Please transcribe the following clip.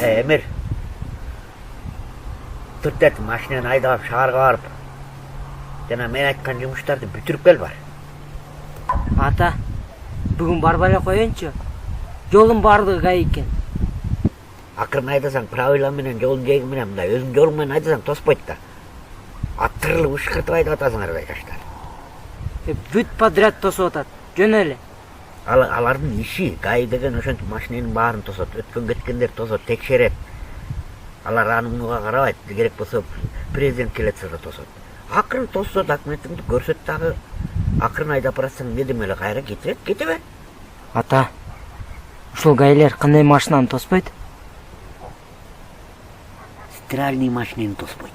Эмир. Түрт машинаны айдап шаарга барып. Жана мен айткан жумуштарды бүтүрүп кел бар. Ата, бүгүн барбай эле коеюнчу. Жолдун бардыгы кай экен. Акырын айдасаң правила менен жолдун жээги менен мындай өзүң жолуң менен айдасаң тоспойт да. Аттырылып ышкыртып айдап атасың арбай жаштар. Бүт подряд тосуп атат. Жөн эле. Алардын иши гай деген ошентип машинанын баарын тосот, өткөн кеткендер тосот, текшерет. Алар аны мунуга карабайт, керек болсо президент келет да тосот. Акырын тоссо документиңди көрсөт дагы. Акырын айдап барасың, эмне демеле кайра кете бер. Ата, ушул гайлер кандай машинаны тоспойт? Стиральный машинаны тоспойт.